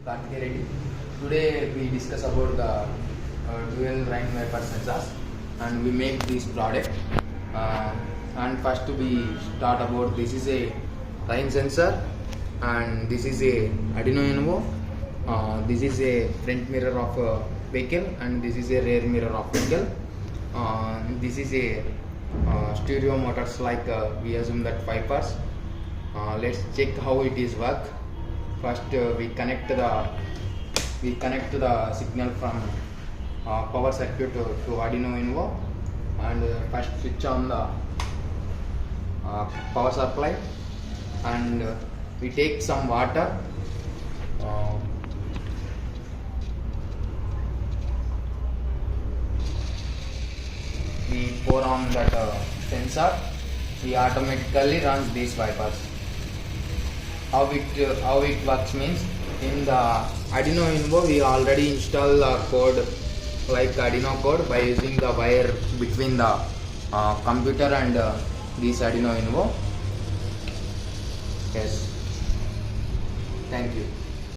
Karthike Reddy. Today we discuss about the dual rain wiper sensors and we make this product. And first we start about this is a rain sensor and this is a Arduino Uno. This is a front mirror of a vehicle and this is a rear mirror of vehicle. This is a stereo motors like we assume that wipers. Let's check how it is work. First we connect the signal from power circuit to Arduino Uno and first switch on the power supply and we take some water. We pour on that sensor. He automatically runs these wipers. How it works means, in the Arduino Uno we already install the code like Arduino code by using the wire between the computer and this Arduino Uno. Yes. Thank you.